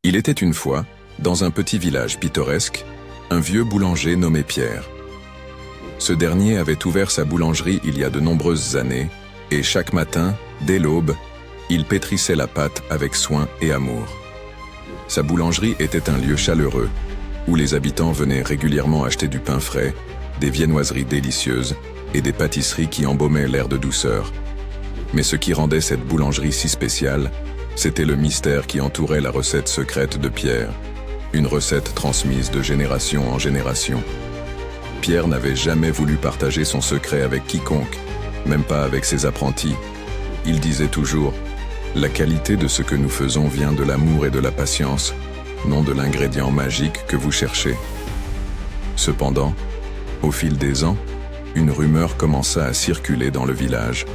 Il était une fois, dans un petit village pittoresque, un vieux boulanger nommé Pierre. Ce dernier avait ouvert sa boulangerie il y a de nombreuses années, et chaque matin, dès l'aube, il pétrissait la pâte avec soin et amour. Sa boulangerie était un lieu chaleureux, où les habitants venaient régulièrement acheter du pain frais, des viennoiseries délicieuses et des pâtisseries qui embaumaient l'air de douceur. Mais ce qui rendait cette boulangerie si spéciale, c'était le mystère qui entourait la recette secrète de Pierre, une recette transmise de génération en génération. Pierre n'avait jamais voulu partager son secret avec quiconque, même pas avec ses apprentis. Il disait toujours « La qualité de ce que nous faisons vient de l'amour et de la patience, non de l'ingrédient magique que vous cherchez. » Cependant, au fil des ans, une rumeur commença à circuler dans le village.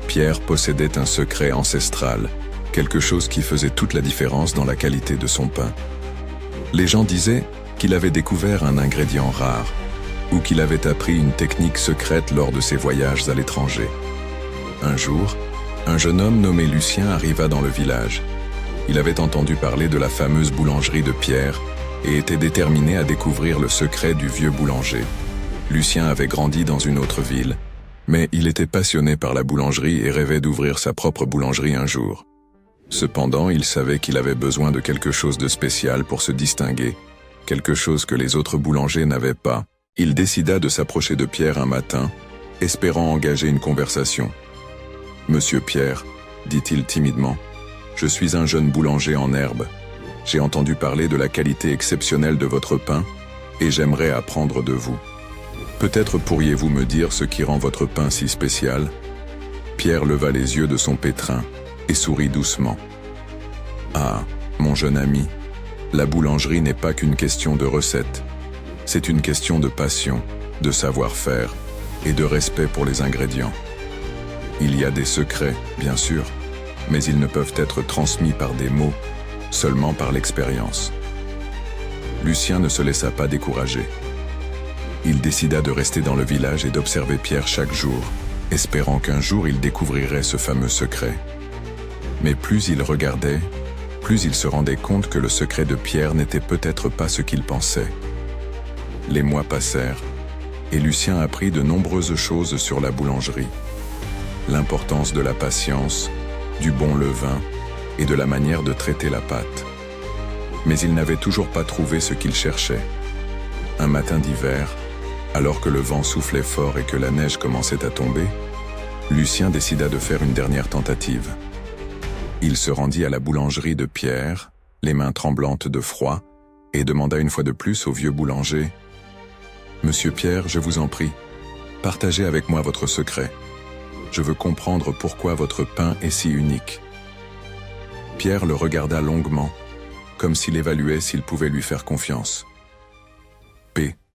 Pierre possédait un secret ancestral, quelque chose qui faisait toute la différence dans la qualité de son pain. Les gens disaient qu'il avait découvert un ingrédient rare, ou qu'il avait appris une technique secrète lors de ses voyages à l'étranger. Un jour, un jeune homme nommé Lucien arriva dans le village. Il avait entendu parler de la fameuse boulangerie de Pierre et était déterminé à découvrir le secret du vieux boulanger. Lucien avait grandi dans une autre ville, mais il était passionné par la boulangerie et rêvait d'ouvrir sa propre boulangerie un jour. Cependant, il savait qu'il avait besoin de quelque chose de spécial pour se distinguer, quelque chose que les autres boulangers n'avaient pas. Il décida de s'approcher de Pierre un matin, espérant engager une conversation. « Monsieur Pierre, dit-il timidement, je suis un jeune boulanger en herbe. J'ai entendu parler de la qualité exceptionnelle de votre pain et j'aimerais apprendre de vous. Peut-être pourriez-vous me dire ce qui rend votre pain si spécial ?» Pierre leva les yeux de son pétrin et sourit doucement. « Ah, mon jeune ami, la boulangerie n'est pas qu'une question de recette. C'est une question de passion, de savoir-faire et de respect pour les ingrédients. Il y a des secrets, bien sûr, mais ils ne peuvent être transmis par des mots, seulement par l'expérience. » Lucien ne se laissa pas décourager. Il décida de rester dans le village et d'observer Pierre chaque jour, espérant qu'un jour il découvrirait ce fameux secret. Mais plus il regardait, plus il se rendait compte que le secret de Pierre n'était peut-être pas ce qu'il pensait. Les mois passèrent, et Lucien apprit de nombreuses choses sur la boulangerie. L'importance de la patience, du bon levain et de la manière de traiter la pâte. Mais il n'avait toujours pas trouvé ce qu'il cherchait. Un matin d'hiver, alors que le vent soufflait fort et que la neige commençait à tomber, Lucien décida de faire une dernière tentative. Il se rendit à la boulangerie de Pierre, les mains tremblantes de froid, et demanda une fois de plus au vieux boulanger « Monsieur Pierre, je vous en prie, partagez avec moi votre secret. Je veux comprendre pourquoi votre pain est si unique. » Pierre le regarda longuement, comme s'il évaluait s'il pouvait lui faire confiance. P.